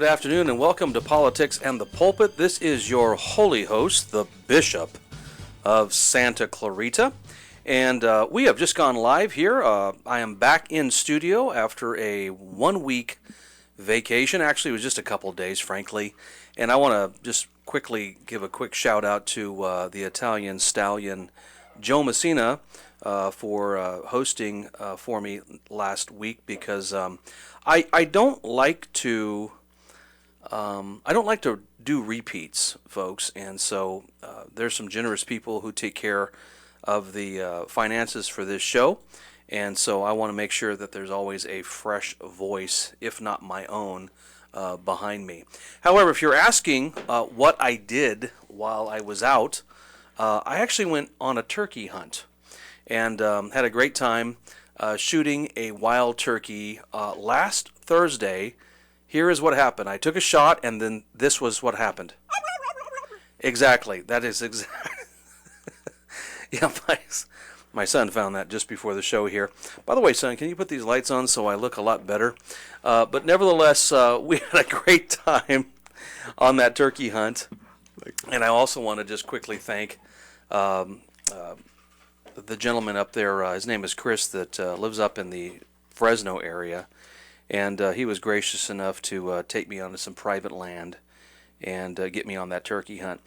Good afternoon and welcome to Politics and the Pulpit. This is your holy host, the Bishop of Santa Clarita. And we have just gone live here. I am back in studio after a 1-week vacation. Actually, it was just a couple days, frankly. And I want to just quickly give a quick shout out to the Italian stallion, Joe Messina, for hosting for me last week, because I don't like to do repeats, folks, and so there's some generous people who take care of the finances for this show, and so I want to make sure that there's always a fresh voice, if not my own, behind me. However, if you're asking what I did while I was out, I actually went on a turkey hunt and had a great time shooting a wild turkey last Thursday. Here is what happened. I took a shot, and then this was what happened. Exactly. That is exactly. Yeah, my son found that just before the show here. By the way, son, can you put these lights on so I look a lot better? But nevertheless, we had a great time on that turkey hunt. And I also want to just quickly thank the gentleman up there. His name is Chris, that lives up in the Fresno area. And he was gracious enough to take me onto some private land and get me on that turkey hunt.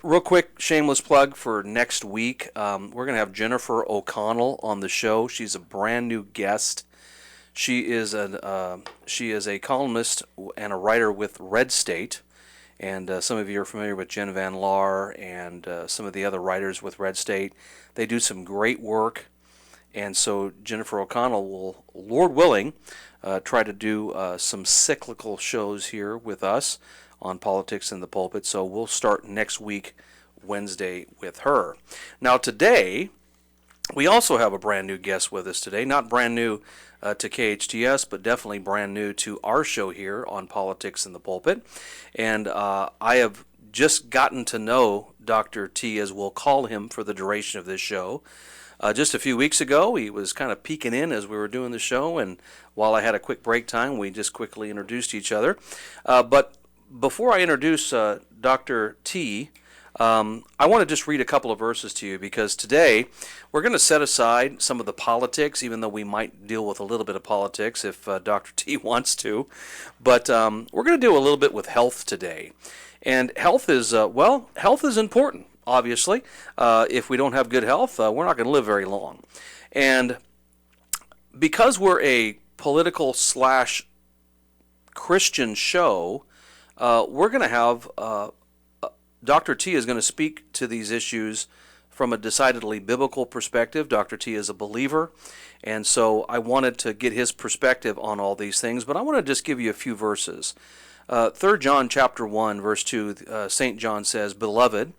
Real quick, shameless plug for next week. We're going to have Jennifer O'Connell on the show. She's a brand new guest. She is a columnist and a writer with Red State. And some of you are familiar with Jen Van Laar and some of the other writers with Red State. They do some great work. And so Jennifer O'Connell will, Lord willing, try to do some cyclical shows here with us on Politics in the Pulpit. So we'll start next week, Wednesday, with her. Now today, we also have a brand new guest with us today. Not brand new to KHTS, but definitely brand new to our show here on Politics in the Pulpit. And I have just gotten to know Dr. T, as we'll call him for the duration of this show. Just a few weeks ago, he was kind of peeking in as we were doing the show, and while I had a quick break time, we just quickly introduced each other. But before I introduce Dr. T, I want to just read a couple of verses to you, because today we're going to set aside some of the politics, even though we might deal with a little bit of politics if Dr. T wants to. But we're going to do a little bit with health today. And health is, health is important. Obviously, if we don't have good health, we're not going to live very long. And because we're a political / Christian show, we're going to have, Dr. T is going to speak to these issues from a decidedly biblical perspective. Dr. T is a believer, and so I wanted to get his perspective on all these things, but I want to just give you a few verses. 3 John chapter 1, verse 2, St. John says, "Beloved,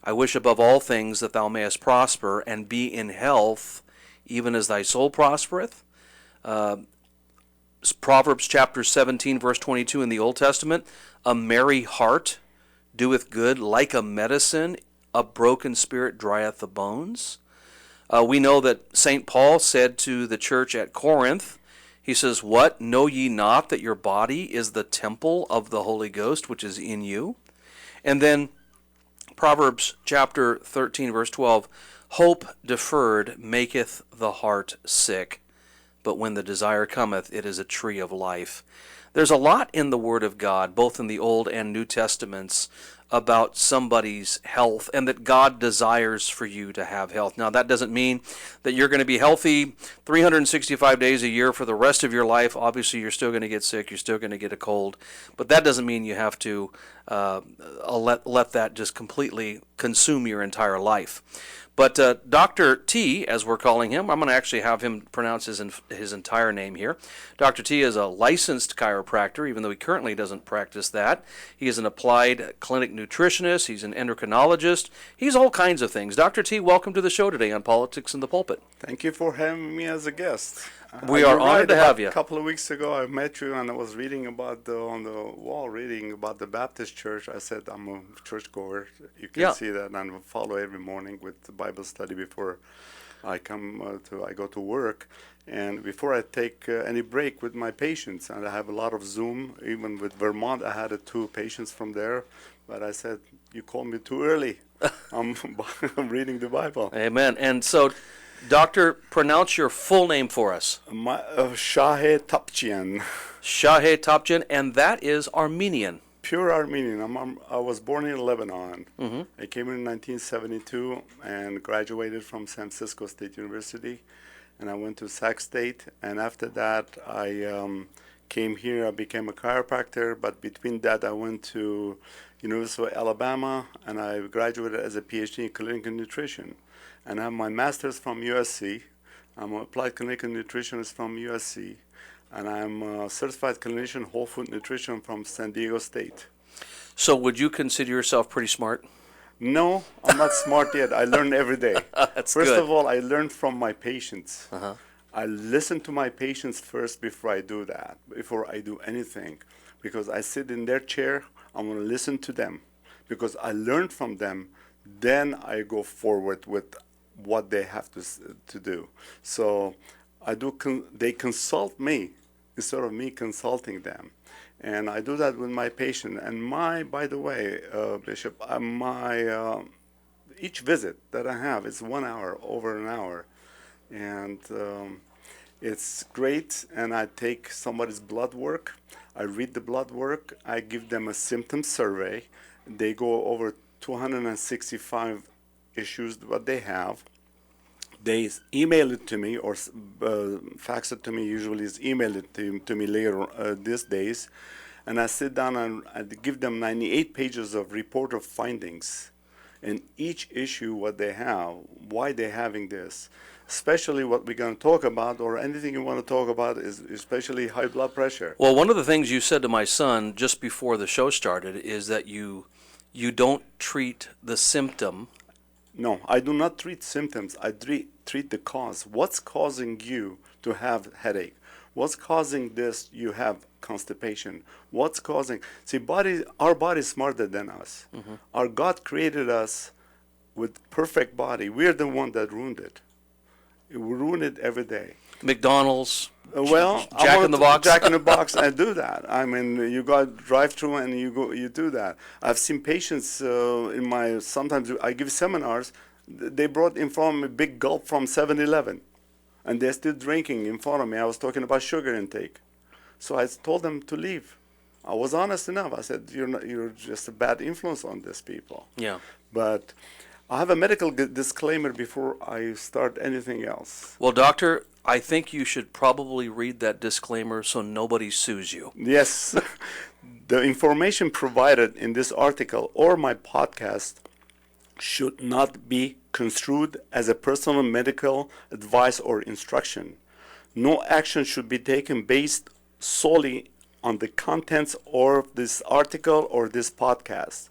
I wish above all things that thou mayest prosper and be in health, even as thy soul prospereth." Proverbs chapter 17, verse 22 in the Old Testament, "A merry heart doeth good like a medicine, a broken spirit drieth the bones." We know that St. Paul said to the church at Corinth, he says, "What? Know ye not that your body is the temple of the Holy Ghost, which is in you?" And then Proverbs chapter 13, verse 12, "Hope deferred maketh the heart sick, but when the desire cometh, it is a tree of life." There's a lot in the Word of God, both in the Old and New Testaments, about somebody's health, and that God desires for you to have health. Now, that doesn't mean that you're going to be healthy 365 days a year for the rest of your life. Obviously, you're still going to get sick, you're still going to get a cold, but that doesn't mean you have to let that just completely consume your entire life. But Dr. T, as we're calling him, I'm going to actually have him pronounce his entire name here. Dr. T is a licensed chiropractor, even though he currently doesn't practice that. He is an applied clinic nutritionist. He's an endocrinologist. He's all kinds of things. Dr. T, welcome to the show today on Politics in the Pulpit. Thank you for having me as a guest. We are honored to have you. A couple of weeks ago, I met you, and I was reading about on the wall, reading about the Baptist church. I said, I'm a churchgoer. You can see that, and I follow every morning with the Bible study before I go to work, and before I take any break with my patients, and I have a lot of Zoom. Even with Vermont, I had two patients from there, but I said, "You called me too early. I'm, I'm reading the Bible." Amen. And so, Doctor, pronounce your full name for us. Shahe Tapchian. Shahe Topjan, and that is Armenian. Pure Armenian. I was born in Lebanon. I came in 1972 and graduated from San Francisco State University, and I went to Sac State. And after that, I came here. I became a chiropractor. But between that, I went to University of Alabama, and I graduated as a PhD in clinical nutrition. And I have my master's from USC. I'm an applied clinical nutritionist from USC. And I'm a certified clinician whole food nutrition from San Diego State. So would you consider yourself pretty smart? No, I'm not smart yet. I learn every day. That's First good. of all, I learn from my patients. Uh-huh. I listen to my patients first before I do that, before I do anything. Because I sit in their chair, I want to listen to them. Because I learn from them, then I go forward with what they have to do. So they consult me instead of me consulting them. And I do that with my patient. And by the way, Bishop, each visit that I have is 1 hour, over an hour. And it's great. And I take somebody's blood work. I read the blood work. I give them a symptom survey. They go over 265 issues what they have. They email it to me or fax it to me. Usually it's email it to me later these days. And I sit down and I give them 98 pages of report of findings. And each issue, what they have, why they're having this. Especially what we're going to talk about, or anything you want to talk about, is especially high blood pressure. Well, one of the things you said to my son just before the show started is that you don't treat the symptom. No, I do not treat symptoms. I treat the cause. What's causing you to have headache? What's causing this? You have constipation. What's causing? See, our body is smarter than us. Mm-hmm. Our God created us with perfect body. We're the one that ruined it. We ruin it every day. McDonald's. Jack in the Box. Jack in the Box, and do that. I mean, you got drive-through and you do that. I've seen patients sometimes I give seminars. They brought in front of me a big gulp from 7-Eleven, and they're still drinking in front of me. I was talking about sugar intake, so I told them to leave. I was honest enough. I said, you're just a bad influence on these people. Yeah. But I have a medical disclaimer before I start anything else. Well, doctor, I think you should probably read that disclaimer so nobody sues you. Yes. The information provided in this article or my podcast should not be construed as a personal medical advice or instruction. No action should be taken based solely on the contents of this article or this podcast.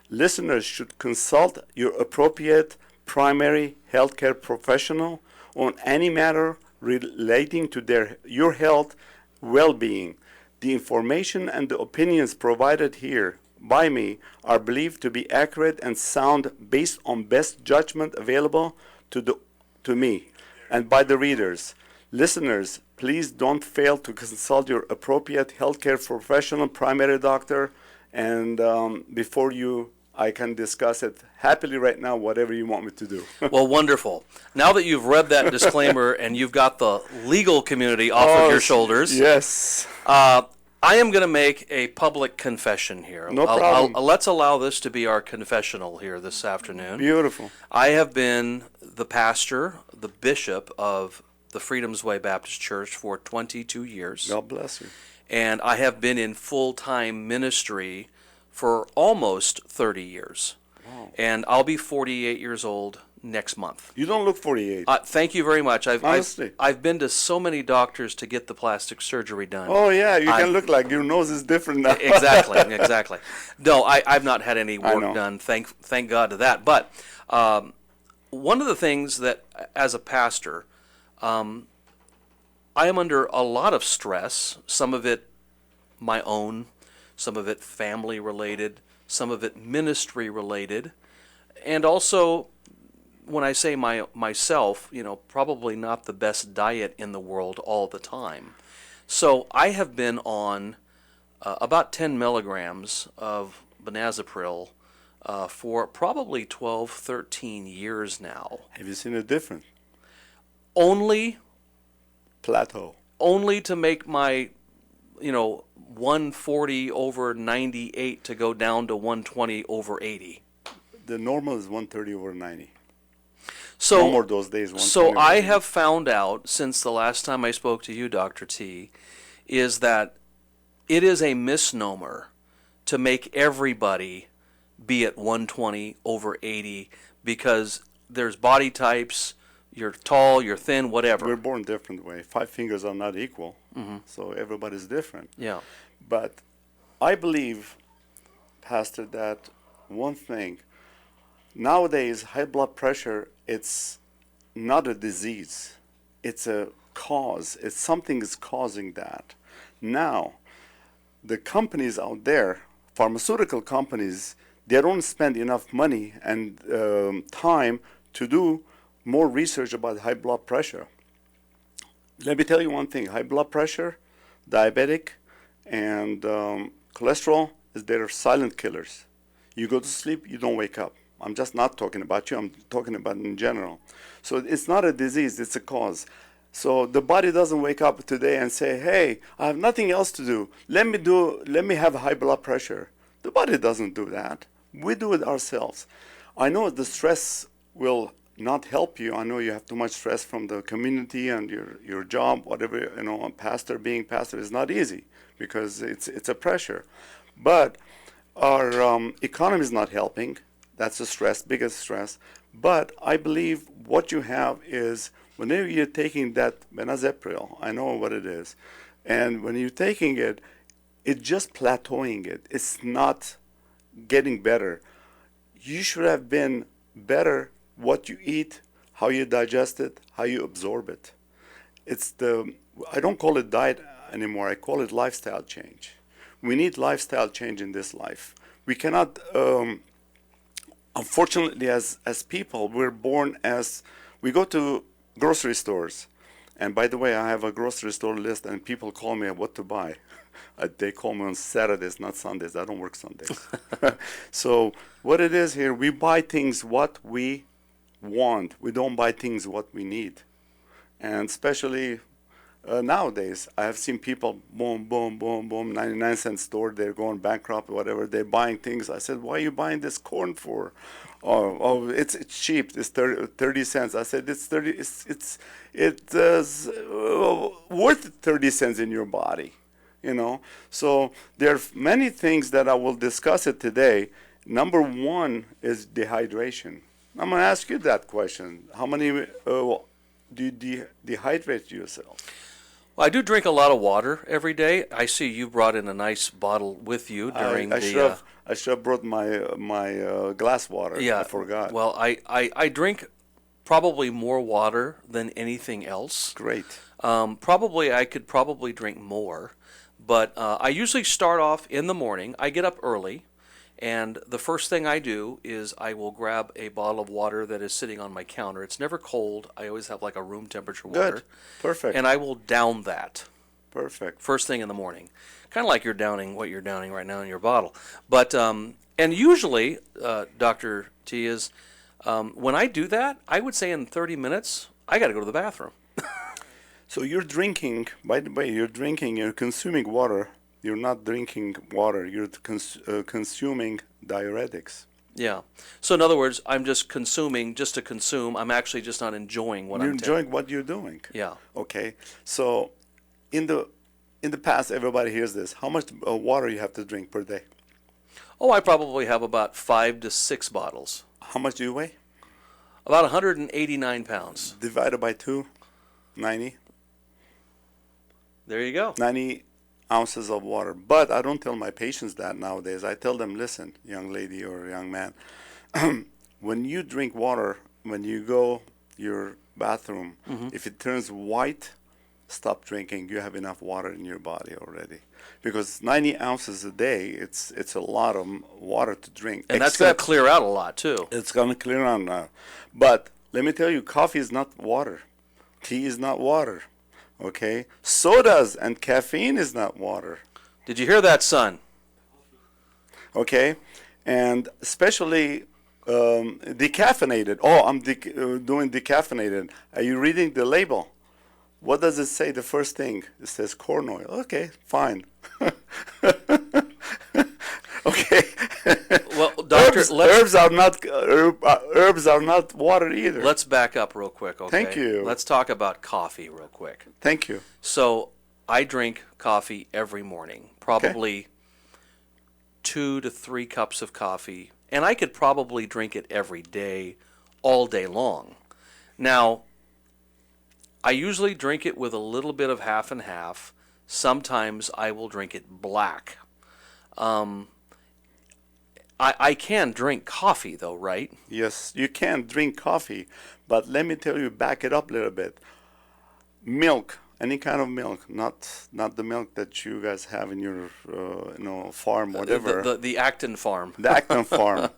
Listeners should consult your appropriate primary healthcare professional on any matter relating to your health well-being. The information and the opinions provided here by me are believed to be accurate and sound based on best judgment available to me and by the readers. Listeners, please don't fail to consult your appropriate healthcare professional, primary doctor, and before I can discuss it happily right now, whatever you want me to do. Well, wonderful. Now that you've read that disclaimer and you've got the legal community off of your shoulders, yes, I am going to make a public confession here. No problem. Let's allow this to be our confessional here this afternoon. Beautiful. I have been the pastor, the bishop of the Freedom's Way Baptist Church for 22 years. God bless you. And I have been in full-time ministry for almost 30 years. Wow. And I'll be 48 years old next month. You don't look 48. Thank you very much. Honestly. I've been to so many doctors to get the plastic surgery done. Oh, yeah, you can look like your nose is different now. Exactly. No, I've not had any work done, thank God to that. But one of the things that, as a pastor, I am under a lot of stress, some of it my own, some of it family related, some of it ministry related, and also when I say myself, probably not the best diet in the world all the time. So I have been on about 10 milligrams of benazepril for probably 12, 13 years now. Have you seen a difference? Only Plateau. only to make my 140 over 98 to go down to 120 over 80. The normal is 130 over 90. So no more those days. So I have found out since the last time I spoke to you, Dr. T, is that it is a misnomer to make everybody be at 120 over 80 because there's body types. You're tall, you're thin, whatever. We're born different way. 5 fingers are not equal, so everybody's different. Yeah. But I believe, Pastor, that one thing, nowadays high blood pressure, it's not a disease. It's a cause. It's something is causing that. Now, the companies out there, pharmaceutical companies, they don't spend enough money and time to do more research about high blood pressure. Let me tell you one thing. High blood pressure, diabetic, and cholesterol, they're silent killers. You go to sleep, you don't wake up. I'm just not talking about you. I'm talking about in general. So it's not a disease. It's a cause. So the body doesn't wake up today and say, hey, I have nothing else to do. Let me have high blood pressure. The body doesn't do that. We do it ourselves. I know the stress will not help you. I know you have too much stress from the community and your job, whatever, being pastor is not easy because it's a pressure. But our economy is not helping. That's the stress, biggest stress. But I believe what you have is whenever you're taking that benazepril, I know what it is, and when you're taking it, it's just plateauing it. It's not getting better. You should have been better what you eat, how you digest it, how you absorb it. I don't call it diet anymore. I call it lifestyle change. We need lifestyle change in this life. We cannot, unfortunately, as people, we're born as, we go to grocery stores. And by the way, I have a grocery store list and people call me what to buy. They call me on Saturdays, not Sundays. I don't work Sundays. So what it is here, we buy things what we want. We don't buy things what we need. And especially nowadays, I have seen people, boom, boom, boom, boom, 99-cent store, they're going bankrupt, whatever, they're buying things. I said, why are you buying this corn for? Oh, it's cheap, it's 30 cents. I said, it's worth 30 cents in your body, So there are many things that I will discuss it today. Number one is dehydration. I'm going to ask you that question. How many do you dehydrate yourself? Well, I do drink a lot of water every day. I see you brought in a nice bottle with you during I should have brought my glass water. Yeah, I forgot. Well, I drink probably more water than anything else. Great. I could probably drink more, but I usually start off in the morning. I get up early. And the first thing I do is I will grab a bottle of water that is sitting on my counter. It's never cold. I always have like a room temperature water. Good. Perfect. And I will down that. Perfect. First thing in the morning. Kind of like you're downing what you're downing right now in your bottle. But, and usually, Dr. T, is when I do that, I would say in 30 minutes, I got to go to the bathroom. So you're drinking, by the way, you're consuming water. You're not drinking water. You're consuming diuretics. Yeah. So in other words, I'm just consuming just to consume. I'm actually just not enjoying what You're I'm enjoying what you're doing. Yeah. Okay. So in the past, everybody hears this. How much water you have to drink per day? Oh, I probably have about 5 to 6 bottles. How much do you weigh? About 189 pounds. Divided by 2, 90. There you go. 90 ounces of water. But I don't tell my patients that nowadays. I tell them, listen, young lady or young man, when you drink water, when you go your bathroom, if it turns white, stop drinking. You have enough water in your body already. Because 90 ounces a day, it's a lot of water to drink. And that's going to clear out a lot, too. It's going to clear out now. But let me tell you, coffee is not water. Tea is not water. Okay? Sodas and caffeine is not water. Did you hear that, son? Okay? And especially decaffeinated. Oh, I'm doing decaffeinated. Are you reading the label? What does it say? The first thing it says corn oil. Okay, fine. Okay. Well, doctor, herbs are not water either. Let's back up real quick. Okay. Thank you. Let's talk about coffee real quick. Thank you. So I drink coffee every morning, probably 2 to 3 cups of coffee, and I could probably drink it every day, all day long. Now, I usually drink it with a little bit of half and half. Sometimes I will drink it black. I can drink coffee, though, right? Yes, you can drink coffee, but let me tell you, back it up a little bit. Milk, any kind of milk, not the milk that you guys have in your farm, whatever. The Acton farm. The Acton farm.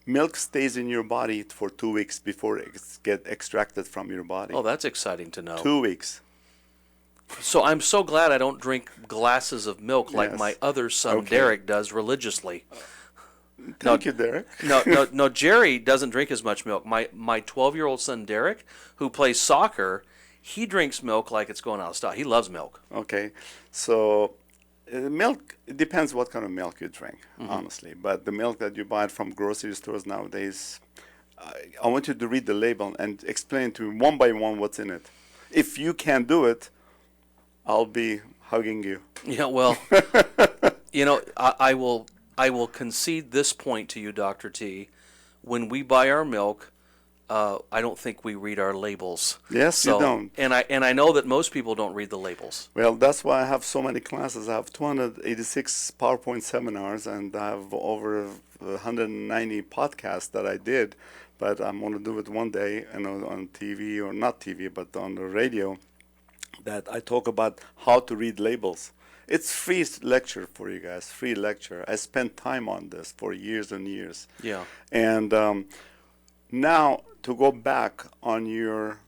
Milk stays in your body for 2 weeks before it gets extracted from your body. Oh, that's exciting to know. 2 weeks. So I'm so glad I don't drink glasses of milk like my other son, Derek, does religiously. Thank you, Derek. No, Jerry doesn't drink as much milk. My 12-year-old son, Derek, who plays soccer, he drinks milk like it's going out of style. He loves milk. Okay. So milk, it depends what kind of milk you drink, honestly. But the milk that you buy from grocery stores nowadays, I want you to read the label and explain to me one by one what's in it. If you can't do it, I'll be hugging you. Yeah, well, I will concede this point to you, Dr. T. When we buy our milk, I don't think we read our labels. Yes, you don't. And I know that most people don't read the labels. Well, that's why I have so many classes. I have 286 PowerPoint seminars, and I have over 190 podcasts that I did. But I'm going to do it one day, on TV, or not TV, but on the radio, that I talk about how to read labels. It's free lecture for you guys, free lecture. I spent time on this for years and years. Yeah. And now, to go back on your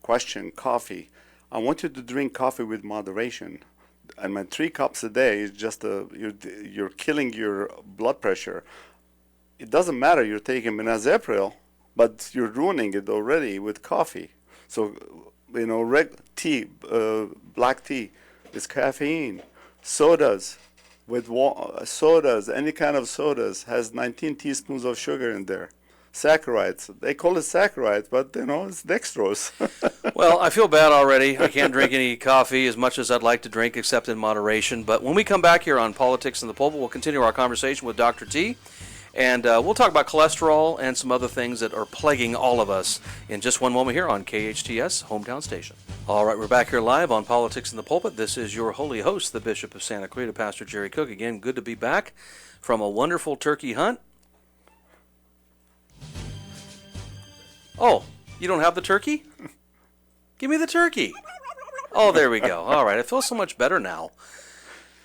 question, coffee, I want you to drink coffee with moderation. And my 3 cups a day is just you're killing your blood pressure. It doesn't matter you're taking Benazepril, but you're ruining it already with coffee. So, tea, black tea, is caffeine. Sodas, any kind of sodas has 19 teaspoons of sugar in there. Saccharides, they call it saccharides, but it's dextrose. Well, I feel bad already. I can't drink any coffee as much as I'd like to drink, except in moderation. But when we come back here on Politics in the Pulpit, we'll continue our conversation with Dr. T. And we'll talk about cholesterol and some other things that are plaguing all of us in just one moment here on KHTS, hometown station. All right, we're back here live on Politics in the Pulpit. This is your holy host, the Bishop of Santa Clarita, Pastor Jerry Cook. Again, good to be back from a wonderful turkey hunt. Oh, you don't have the turkey? Give me the turkey. Oh, there we go. All right, I feel so much better now.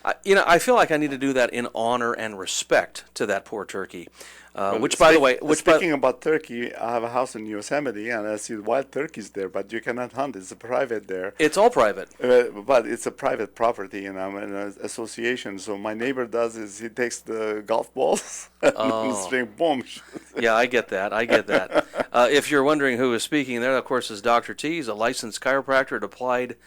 I feel like I need to do that in honor and respect to that poor turkey. Speaking about turkey, I have a house in Yosemite, and I see wild turkeys there, but you cannot hunt. It's a private there. It's all private. But it's a private property, and I'm in an association. So my neighbor does is he takes the golf balls and string, boom. Yeah, I get that. If you're wondering who is speaking there, of course, is Dr. T. He's a licensed chiropractor at Applied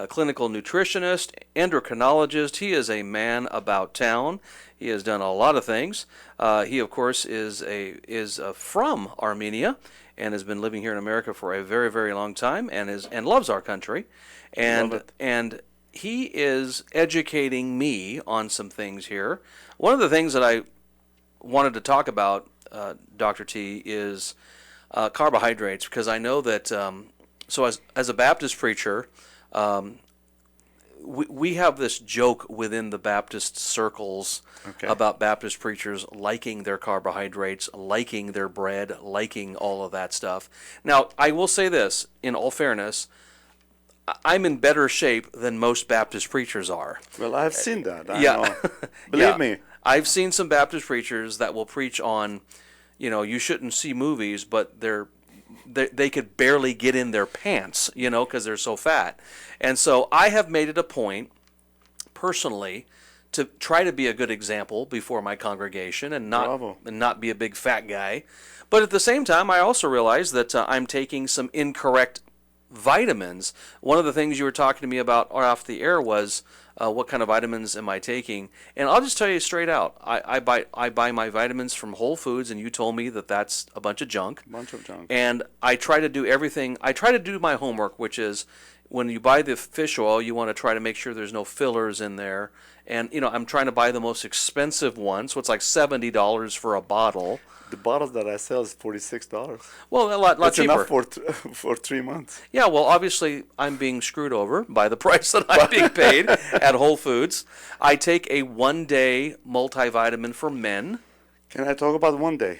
clinical nutritionist, endocrinologist. He is a man about town. He has done a lot of things. He, of course, is from Armenia and has been living here in America for a very, very long time and loves our country. And he is educating me on some things here. One of the things that I wanted to talk about, Dr. T, is carbohydrates, because I know that so as a Baptist preacher, we have this joke within the Baptist circles about Baptist preachers liking their carbohydrates, liking their bread, liking all of that stuff. Now, I will say this, in all fairness, I'm in better shape than most Baptist preachers are. Well, I've seen that. I Yeah. know. Believe Yeah. me. I've seen some Baptist preachers that will preach on, you shouldn't see movies, but they could barely get in their pants, because they're so fat. And so I have made it a point, personally, to try to be a good example before my congregation and Bravo. not be a big fat guy. But at the same time, I also realize that I'm taking some incorrect vitamins. One of the things you were talking to me about off the air was what kind of vitamins am I taking? And I'll just tell you straight out, I buy my vitamins from Whole Foods, and you told me that that's a bunch of junk. Bunch of junk. And I try to do everything. I try to do my homework, which is when you buy the fish oil, you want to try to make sure there's no fillers in there. And I'm trying to buy the most expensive one, so it's like $70 for a bottle. The bottles that I sell is $46. Well, a lot That's cheaper. enough for 3 months. Yeah, well, obviously, I'm being screwed over by the price that I'm being paid at Whole Foods. I take a one-day multivitamin for men. Can I talk about one day?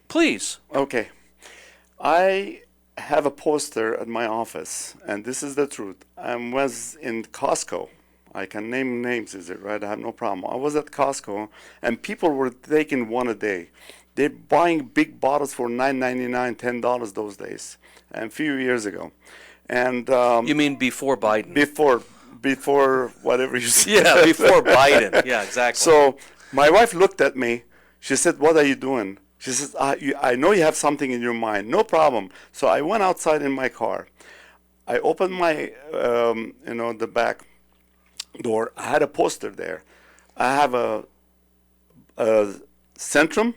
Please. Okay. I have a poster at my office, and this is the truth. I was in Costco. I can name names, is it right? I have no problem. I was at Costco, and people were taking one a day. They're buying big bottles for $9.99, $10 those days, and a few years ago. And You mean before Biden? before whatever you said. Yeah, before Biden. Yeah, exactly. So my wife looked at me. She said, "What are you doing?" She says, I know you have something in your mind. No problem. So I went outside in my car. I opened my, the back door. I had a poster there. I have a Centrum,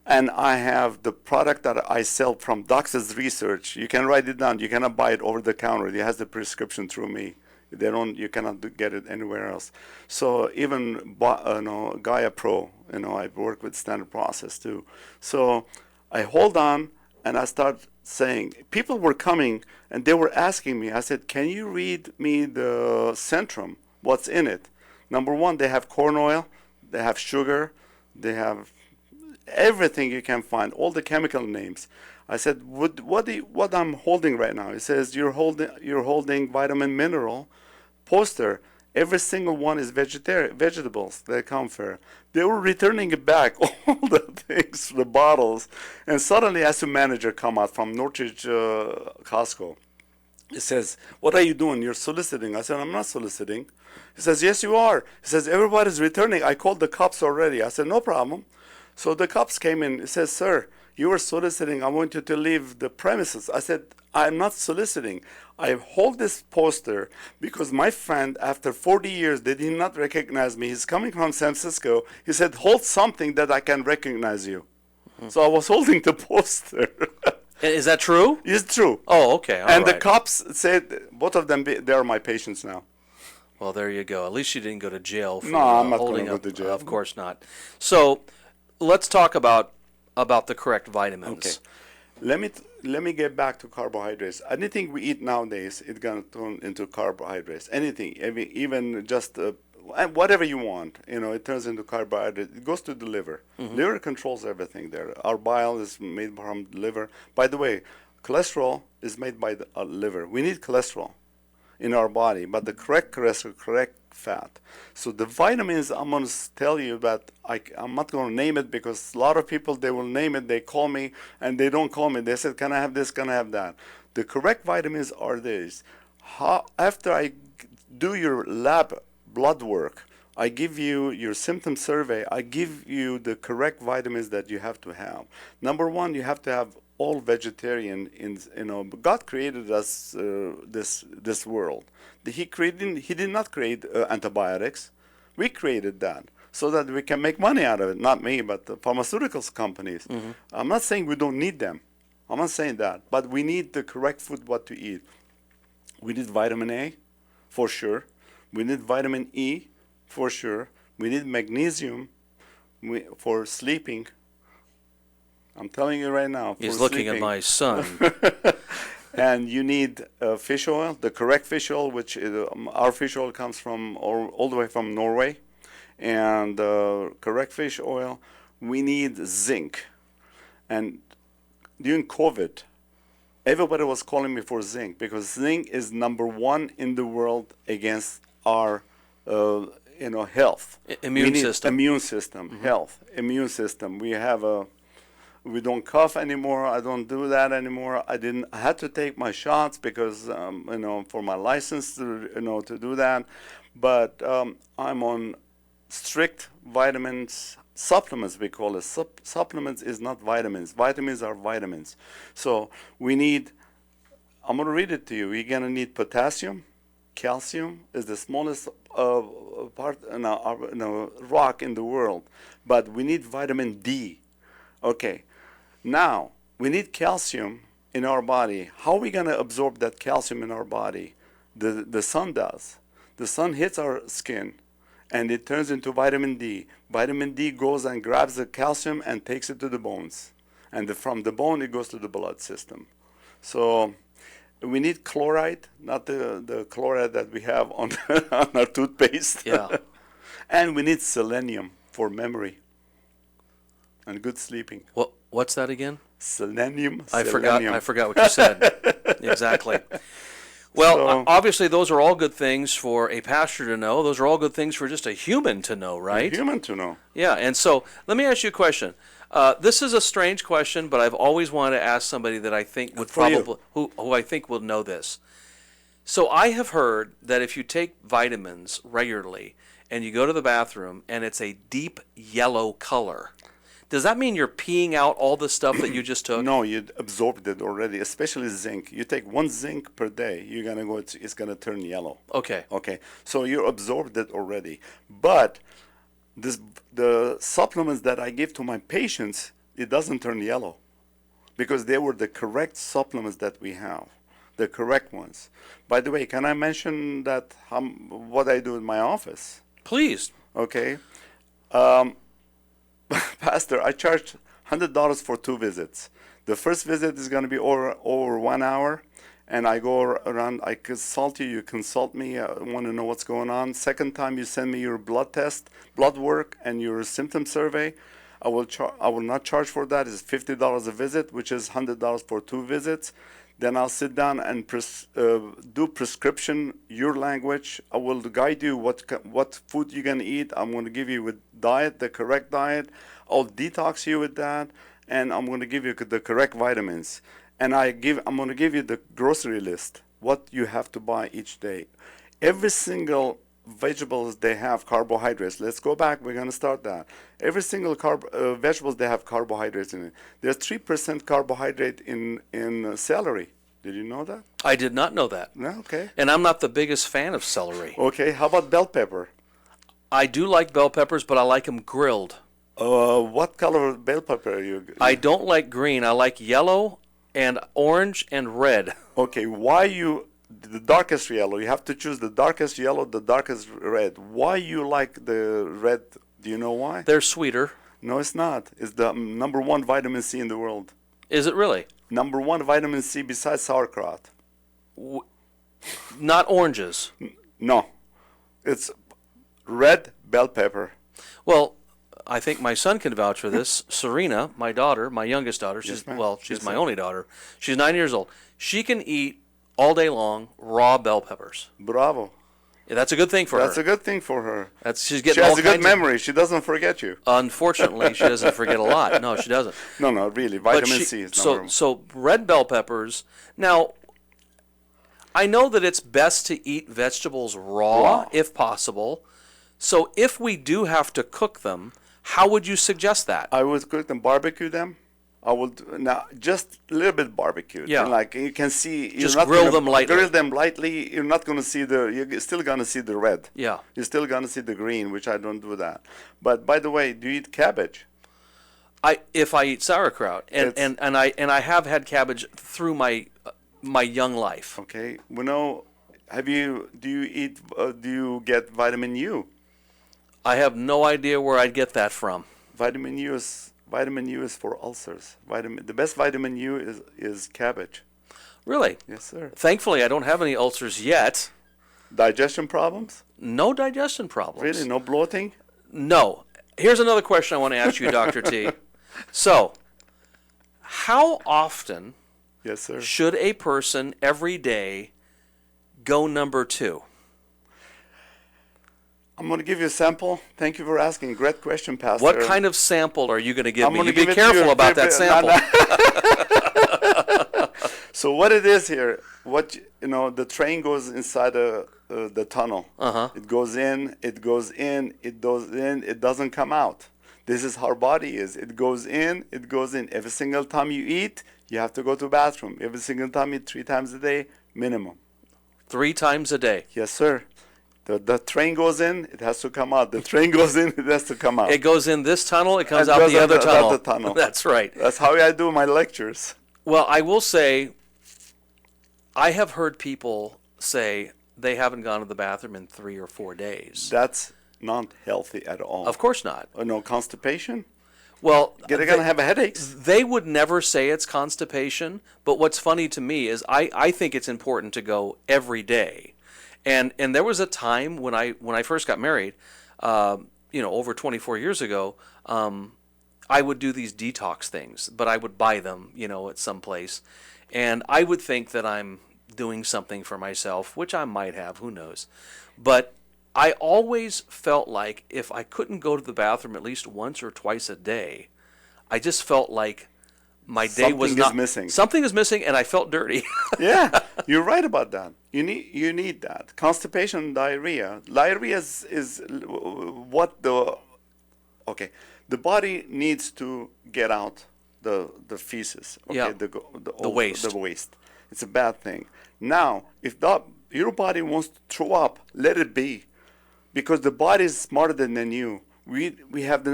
and I have the product that I sell from Doctor's Research. You can write it down. You cannot buy it over the counter. It has the prescription through me. You cannot get it anywhere else. So even Gaia Pro, I work with standard process too. So I hold on and I start saying, people were coming and they were asking me. I said, "Can you read me the Centrum? What's in it?" Number one, they have corn oil, they have sugar, they have everything you can find, all the chemical names. I said, what I'm holding right now? It says you're holding vitamin mineral poster. Every single one is vegetables. They come fair. They were returning it back, all the things, the bottles, and suddenly as a manager come out from Northridge Costco. He says, "What are you doing? You're soliciting." I said, "I'm not soliciting." He says, "Yes, you are." He says, "Everybody's returning. I called the cops already." I said, "No problem." So the cops came in. He says, "Sir, you were soliciting. I want you to leave the premises." I said, "I'm not soliciting. I hold this poster because my friend, after 40 years, they did not recognize me. He's coming from San Francisco. He said, 'Hold something that I can recognize you.'" So I was holding the poster. Is that true? It's true. Oh, okay. All And the right. cops said, both of them, they are my patients now. Well, there you go. At least you didn't go to jail for No, I'm not holding gonna go up. to jail. Of course not. So let's talk about the correct vitamins. Okay. Let me get back to carbohydrates. Anything we eat nowadays, it's gonna turn into carbohydrates. Anything, even just whatever you want, it turns into carbohydrate. It goes to the liver. Liver controls everything there. Our bile is made from the liver. By the way, cholesterol is made by the liver. We need cholesterol in our body, but the correct cholesterol, correct fat. So the vitamins, I'm going to tell you that I'm not going to name it because a lot of people, they will name it, they call me, and they don't call me. They said, "Can I have this, can I have that?" The correct vitamins are these. After I do your lab blood work, I give you your symptom survey, I give you the correct vitamins that you have to have. Number one, you have to have all vegetarian. God created us this world. He did not create antibiotics. We created that so that we can make money out of it. Not me, but the pharmaceuticals companies. I'm not saying we don't need them. I'm not saying that, but we need the correct food, what to eat. We need vitamin A, for sure. We need vitamin E, for sure. We need magnesium for sleeping. I'm telling you right now. He's looking at my son. And you need fish oil, the correct fish oil, which our fish oil comes from all the way from Norway. And correct fish oil. We need zinc. And during COVID, everybody was calling me for zinc because zinc is number one in the world against our health. Immune We need system. immune system, health, immune system. We don't cough anymore. I don't do that anymore. I had to take my shots because for my license to do that. But I'm on strict vitamins supplements, we call it. Supplements is not vitamins. Vitamins are vitamins. So I'm going to read it to you. We're going to need potassium. Calcium is the smallest part rock in the world. But we need vitamin D. Okay. Now, we need calcium in our body. How are we going to absorb that calcium in our body? The sun does. The sun hits our skin, and it turns into vitamin D. Vitamin D goes and grabs the calcium and takes it to the bones. And from the bone, it goes to the blood system. So we need chloride, not the chloride that we have on, on our toothpaste. Yeah. And we need selenium for memory and good sleeping. What's that again? Selenium. I forgot what you said. Exactly. Well, obviously, those are all good things for a pastor to know. Those are all good things for just a human to know, right? A human to know. Yeah, and so let me ask you a question. This is a strange question, but I've always wanted to ask somebody that I think would who I think will know this. So I have heard that if you take vitamins regularly and you go to the bathroom and it's a deep yellow color, does that mean you're peeing out all the stuff that you just took? No, you absorbed it already, especially zinc. You take one zinc per day, it's gonna turn yellow. Okay. Okay, so you absorbed it already. But the supplements that I give to my patients, it doesn't turn yellow because they were the correct supplements that we have, the correct ones. By the way, can I mention that what I do in my office? Please. Okay. Pastor, I charge $100 for 2 visits. The first visit is going to be over 1 hour, and I go around, I consult you, you consult me, I want to know what's going on. Second time, you send me your blood test, blood work, and your symptom survey. I will not charge for that. It's $50 a visit, which is $100 for 2 visits. Then I'll sit down and do prescription, your language. I will guide you what food you can eat. I'm going to give you the correct diet. I'll detox you with that, and I'm going to give you the correct vitamins. And I'm going to give you the grocery list, what you have to buy each day. Every single vegetables, they have carbohydrates. Let's go back. We're going to start that. Every single vegetables, they have carbohydrates in it. There's 3% carbohydrate in celery. Did you know that? I did not know that. No, okay. And I'm not the biggest fan of celery. Okay, how about bell pepper? I do like bell peppers, but I like them grilled. What color bell pepper are you? I don't like green. I like yellow and orange and red. Okay, the darkest yellow? You have to choose the darkest yellow, the darkest red. Why you like the red? Do you know why? They're sweeter. No, it's not. It's the number 1 vitamin C in the world. Is it really? Number 1 vitamin C besides sauerkraut. Not oranges. No, it's red bell pepper. Well, I think my son can vouch for this. Serena, my daughter, my youngest daughter, she's my only daughter. She's 9 years old. She can eat all day long raw bell peppers. Bravo. Yeah, that's a good thing for her. That's a good thing for her. She's getting she has a good memory. She doesn't forget you. Unfortunately, she doesn't forget a lot. No, she doesn't. No, really. Vitamin C is number 1. So red bell peppers. Now, I know that it's best to eat vegetables raw if possible. So if we do have to cook them, how would you suggest that? I would cook them, barbecue them. I would now just a little bit barbecued. Yeah. And like you can see, Just grill them lightly. Grill them lightly. You're not going to see you're still going to see the red. Yeah. You're still going to see the green, which I don't do that. But by the way, do you eat cabbage? If I eat sauerkraut, and I have had cabbage through my young life. Okay. Do you get vitamin U? I have no idea where I'd get that from. Vitamin U is for ulcers. The best vitamin U is cabbage. Really? Yes, sir. Thankfully, I don't have any ulcers yet. Digestion problems? No digestion problems. Really? No bloating? No. Here's another question I want to ask you, Dr. T. So, how often Yes, sir. should a person every day go number 2? I'm going to give you a sample. Thank you for asking. Great question, Pastor. What kind of sample are you going to give I'm me? gonna You be give it to careful you. about that sample. So what it is here, the train goes inside the tunnel. Uh-huh. It goes in, it goes in, it goes in, it doesn't come out. This is how our body is. It goes in, it goes in. Every single time you eat, you have to go to the bathroom. Every single time you eat 3 times a day, minimum. 3 times a day. Yes, sir. The train goes in, it has to come out. The train goes in, it has to come out. It goes in this tunnel, it comes It out goes the other tunnel. the tunnel. That's right. That's how I do my lectures. Well, I will say, I have heard people say they haven't gone to the bathroom in 3 or 4 days. That's not healthy at all. Of course not. No constipation. Well, They're going to have headaches. they would never say it's constipation, but what's funny to me is I think it's important to go every day. And there was a time when I first got married, over 24 years ago, I would do these detox things, but I would buy them, at some place. And I would think that I'm doing something for myself, which I might have, who knows. But I always felt like if I couldn't go to the bathroom at least once or twice a day, I just felt like my day was not missing. Something is missing, and I felt dirty. Yeah, you're right about that. You need that. Constipation, diarrhea. Diarrhea is what the body needs to get out the feces. Okay, Yeah. the waste. The waste. It's a bad thing. Now, if your body wants to throw up, let it be, because the body is smarter than you. We have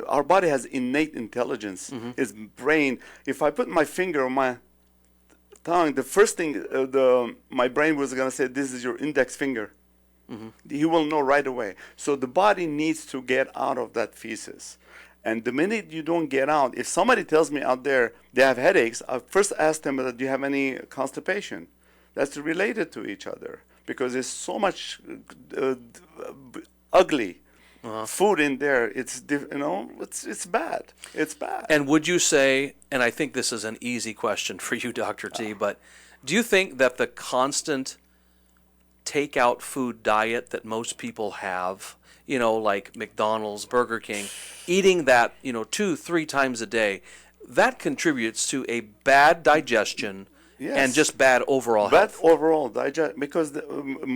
our body has innate intelligence. Mm-hmm. Its brain. If I put my finger on my tongue, the first thing my brain was gonna say, this is your index finger. Mm-hmm. He will know right away. So the body needs to get out of that feces. And the minute you don't get out, if somebody tells me out there they have headaches, I first ask them, do you have any constipation? That's related to each other, because there's so much ugly food in there. It's bad. It's bad. And would you say, and I think this is an easy question for you, Dr. T, but do you think that the constant takeout food diet that most people have, like McDonald's, Burger King, eating that, 2-3 times a day, that contributes to a bad digestion? Yes. And just bad overall Bad health. overall digest, because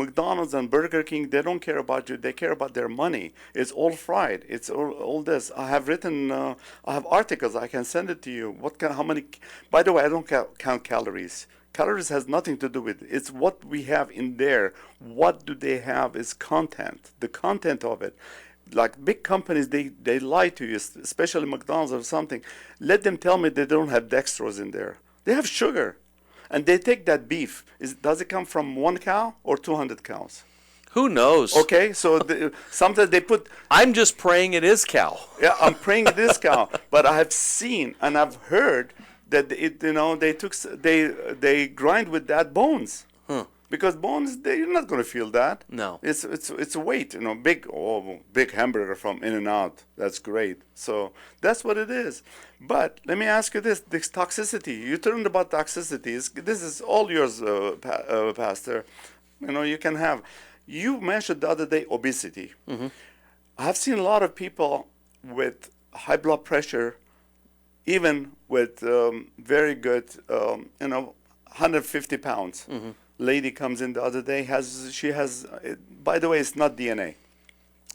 McDonald's and Burger King, they don't care about you. They care about their money. It's all fried. It's all this. I have written, I have articles. I can send it to you. How many? By the way, I don't count calories. Calories has nothing to do with it. It's what we have in there. What do they have is content. The content of it. Like big companies, they lie to you, especially McDonald's or something. Let them tell me they don't have dextrose in there. They have sugar. And they take that beef. Does it come from 1 cow or 200 cows? Who knows? Okay, so sometimes they put. I'm just praying it is cow. Yeah, I'm praying it is cow. But I have seen and I've heard that they grind with that bones. Huh. Because bones, you're not going to feel that. No. It's a weight, big hamburger from In-N-Out. That's great. So that's what it is. But let me ask you this toxicity. You learned about toxicities. This is all yours, Pastor. You can have. You mentioned the other day obesity. Mm-hmm. I've seen a lot of people with high blood pressure, even with very good, 150 pounds. Mm-hmm. Lady comes in the other day, by the way, it's not DNA.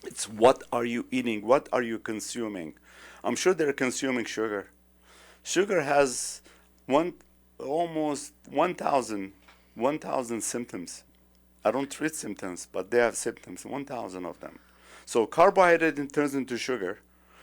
It's what are you eating? What are you consuming? I'm sure they're consuming sugar. Sugar has almost 1,000 symptoms. I don't treat symptoms, but they have symptoms, 1,000 of them. So carbohydrate turns into sugar.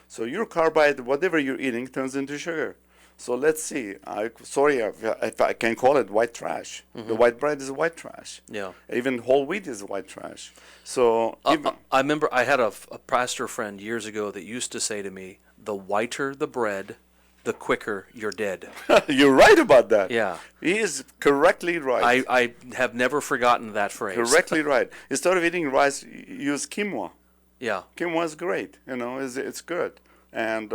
So your carbohydrate, whatever you're eating, turns into sugar. So let's see. Sorry if I can call it white trash. Mm-hmm. The white bread is white trash. Yeah. Even whole wheat is white trash. So I remember I had a pastor friend years ago that used to say to me, "The whiter the bread, the quicker you're dead." You're right about that. Yeah. He is correctly right. I have never forgotten that phrase. Correctly right. Instead of eating rice, use quinoa. Yeah. Quinoa is great. It's good. And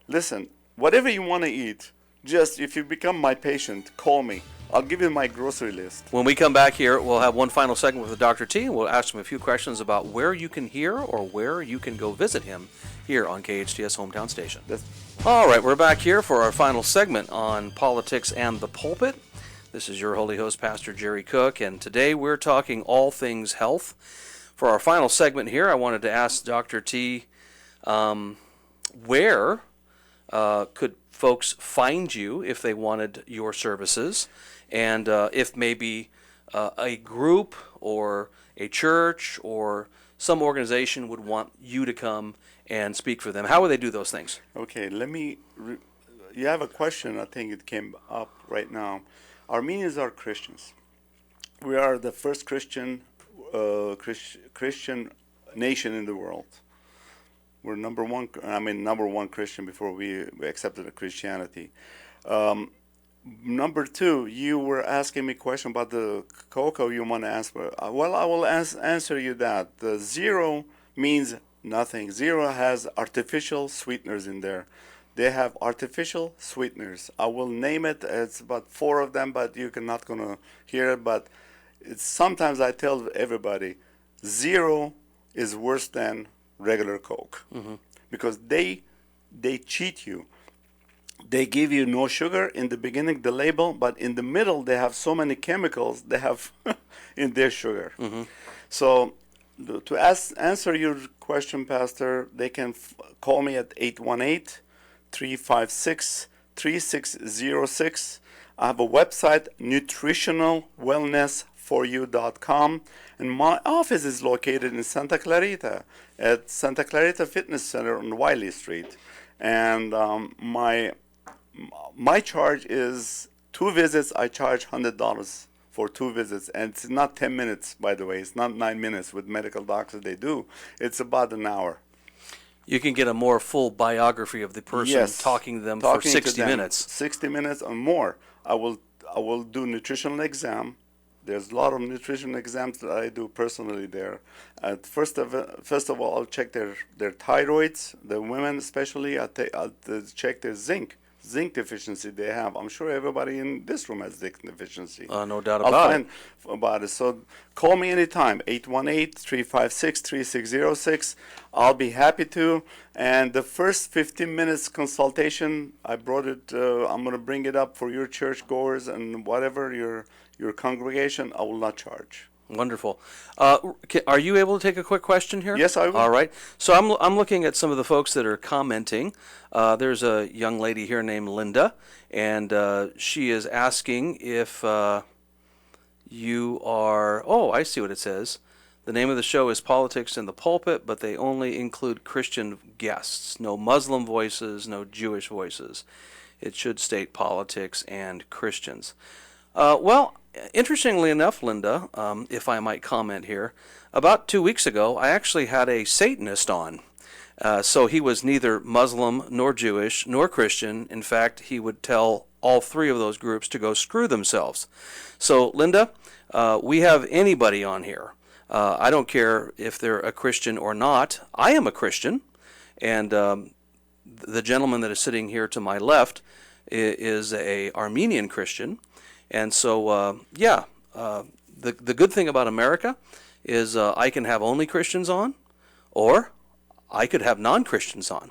listen. Whatever you want to eat, just if you become my patient, call me. I'll give you my grocery list. When we come back here, we'll have one final segment with Dr. T, and we'll ask him a few questions about where you can hear or where you can go visit him here on KHTS Hometown Station. All right, we're back here for our final segment on Politics and the Pulpit. This is your holy host, Pastor Jerry Cook, and today we're talking all things health. For our final segment here, I wanted to ask Dr. T, where could folks find you if they wanted your services, and if maybe a group or a church or some organization would want you to come and speak for them. How would they do those things? Okay, you have a question, I think it came up right now. Armenians are Christians. We are the first Christian nation in the world. We're number one Christian before we accepted Christianity. Number two, you were asking me a question about the cocoa you want to ask for. Well, I will answer you that. The zero means nothing. Zero has artificial sweeteners in there. They have artificial sweeteners. I will name it. It's about 4 of them, but you're not going to hear it. But sometimes I tell everybody, zero is worse than regular Coke, because they cheat you. They give you no sugar in the beginning, the label, but in the middle they have so many chemicals they have in their sugar. So to answer your question, Pastor, they can call me at 818-356-3606. I have a website, nutritionalwellnessforyou.com, and my office is located in Santa Clarita at Santa Clarita Fitness Center on Wiley Street. And my charge is 2 visits. I charge $100 for 2 visits, and it's not 10 minutes, by the way. It's not 9 minutes with medical doctors they do. It's about an hour. You can get a more full biography of the person, talking to them for 60 minutes. 60 minutes or more. I will do nutritional exam. There's a lot of nutrition exams that I do personally there. First of all, I'll check their thyroids, the women especially. I'll check their zinc deficiency they have. I'm sure everybody in this room has zinc deficiency. No doubt about it. So call me anytime, 818-356-3606. I'll be happy to. And the first 15 minutes consultation, I brought it. I'm going to bring it up for your churchgoers and whatever your congregation. I will not charge. Wonderful. Are you able to take a quick question here? Yes, I will. All right. So I'm looking at some of the folks that are commenting. There's a young lady here named Linda, and she is asking if you are... Oh, I see what it says. The name of the show is Politics in the Pulpit, but they only include Christian guests. No Muslim voices, no Jewish voices. It should state politics and Christians. Well, interestingly enough, Linda, if I might comment here, about 2 weeks ago, I actually had a Satanist on. So he was neither Muslim nor Jewish nor Christian. In fact, he would tell all 3 of those groups to go screw themselves. So, Linda, we have anybody on here. I don't care if they're a Christian or not. I am a Christian, and the gentleman that is sitting here to my left is a Armenian Christian. And so, the good thing about America is I can have only Christians on, or I could have non-Christians on.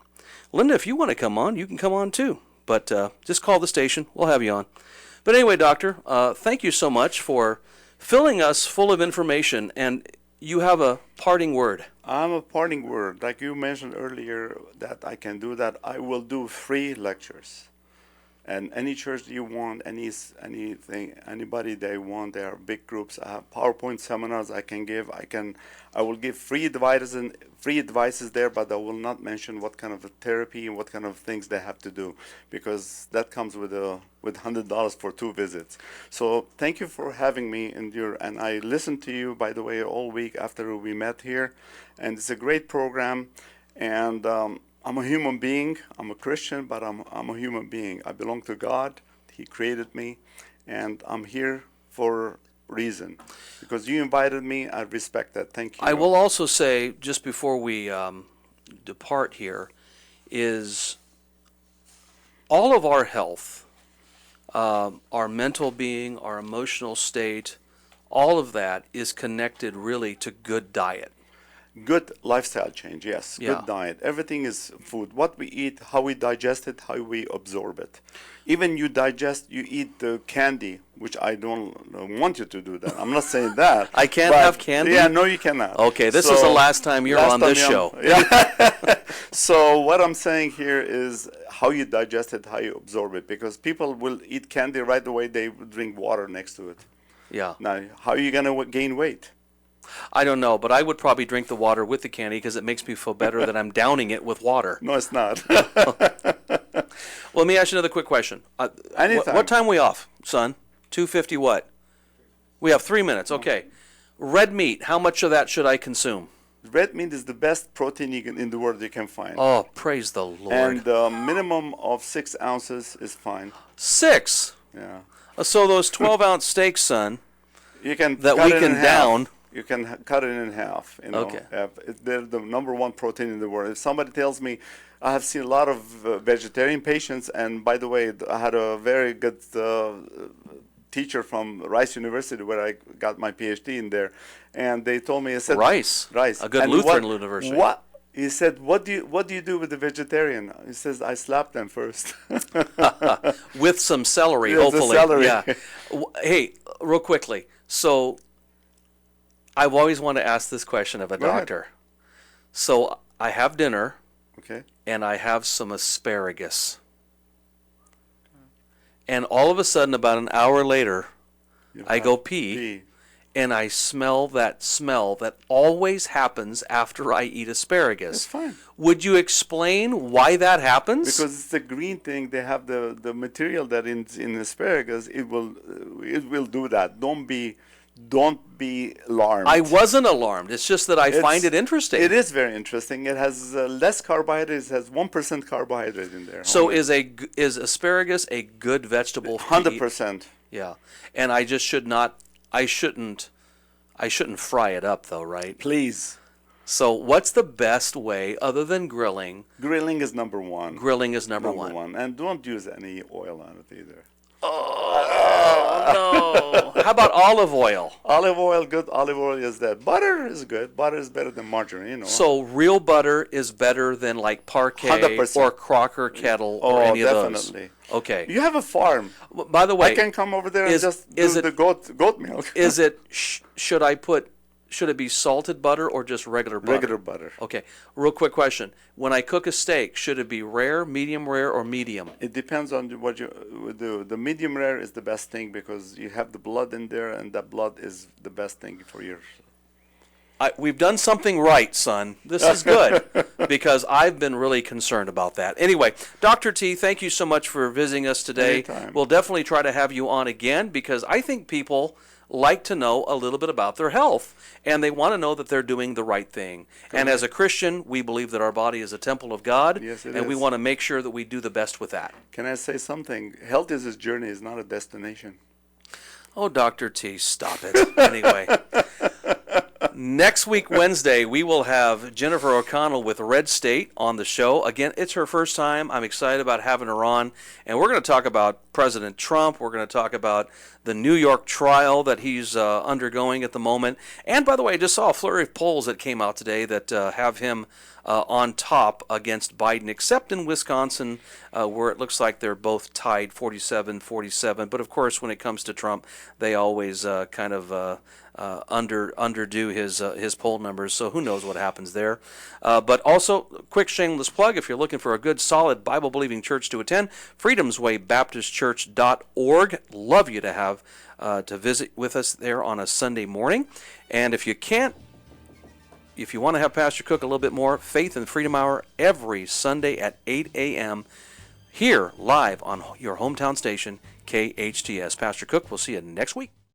Linda, if you want to come on, you can come on too. But just call the station. We'll have you on. But anyway, Doctor, thank you so much for filling us full of information. And you have a parting word. I'm a parting word. Like you mentioned earlier that I can do that. I will do free lectures. And any church you want, anything, anybody they want, there are big groups. I have PowerPoint seminars I can give. I will give free advices there, but I will not mention what kind of a therapy and what kind of things they have to do, because that comes with $100 for 2 visits. So thank you for having me, and I listened to you, by the way, all week after we met here, and it's a great program, and I'm a human being. I'm a Christian, but I'm a human being. I belong to God. He created me, and I'm here for reason. Because you invited me, I respect that. Thank you. I will also say, just before we depart here, is all of our health our mental being, our emotional state, all of that is connected really to good diet. Good lifestyle change, yes. Yeah. Good diet. Everything is food. What we eat, how we digest it, how we absorb it. Even you eat the candy, which I don't want you to do that. I'm not saying that. I can't but- have candy? Yeah, no, you cannot. Okay, this is the last time you're on this show. Yeah. So what I'm saying here is how you digest it, how you absorb it. Because people will eat candy right away, they drink water next to it. Yeah. Now, how are you going to gain weight? I don't know, but I would probably drink the water with the candy because it makes me feel better that I'm downing it with water. No, it's not. Well, let me ask you another quick question. Anytime. What time are we off, son? 2:50 what? We have 3 minutes. Okay. Red meat, how much of that should I consume? Red meat is the best protein in the world you can find. Oh, praise the Lord. And the minimum of 6 ounces is fine. 6? Yeah. So those 12-ounce steaks, son, You can that cut we it can in half. down. You can cut it in half. You know. Okay. They're the number one protein in the world. If somebody tells me, I have seen a lot of vegetarian patients, and by the way, I had a very good teacher from Rice University where I got my PhD in there, and they told me, I said, Rice, a good And Lutheran university. What? He said, what do you do with the vegetarian? He says, I slap them first. With some celery, Yes, the hopefully. celery. Yeah. Hey, real quickly. So I've always wanted to ask this question of a Go ahead. doctor. So I have dinner Okay. and I have some asparagus. And all of a sudden, about an hour later, I go pee. And I smell that always happens after I eat asparagus. That's fine. Would you explain why that happens? Because it's the green thing. They have the material that in asparagus. It will do that. Don't be alarmed. I wasn't alarmed. It's just that I find it interesting. It is very interesting. It has less carbohydrates. It has 1% carbohydrate in there. So is asparagus a good vegetable? For 100%. Yeah, and I just I shouldn't fry it up though, right? Please. So what's the best way other than grilling? Grilling is number one. Grilling is number one. And don't use any oil on it either. Oh no! How about olive oil? Olive oil, good olive oil is that. Butter is good. Butter is better than margarine, you know. So real butter is better than like Parquet 100%. or Crocker Kettle or any of those. Definitely. Okay. You have a farm. By the way, I can come over there and is- just is do it- the goat milk. should it be salted butter or just regular butter? Regular butter. Okay. Real quick question. When I cook a steak, should it be rare, medium rare, or medium? It depends on what you do. The medium rare is the best thing because you have the blood in there, and that blood is the best thing for your. We've done something right, son. This is good because I've been really concerned about that. Anyway, Dr. T, thank you so much for visiting us today. Anytime. We'll definitely try to have you on again because I think people like to know a little bit about their health and they want to know that they're doing the right thing. And as a Christian, we believe that our body is a temple of God, Yes, it and we is. want to make sure that we do the best with that. Can I say something? Health is a journey, it's not a destination. Oh, Dr. T, stop it. Anyway. Next week, Wednesday, we will have Jennifer O'Connell with Red State on the show. Again, it's her first time. I'm excited about having her on. And we're going to talk about President Trump. We're going to talk about the New York trial that he's undergoing at the moment. And by the way, I just saw a flurry of polls that came out today that have him on top against Biden, except in Wisconsin, where it looks like they're both tied 47-47. But of course, when it comes to Trump, they always kind of underdo his poll numbers. So who knows what happens there? But also, quick shameless plug: if you're looking for a good, solid Bible-believing church to attend, freedomswaybaptistchurch.org. Love you to have to visit with us there on a Sunday morning. And if you want to have Pastor Cook a little bit more, Faith and Freedom Hour every Sunday at 8 a.m. here live on your hometown station, KHTS. Pastor Cook, we'll see you next week.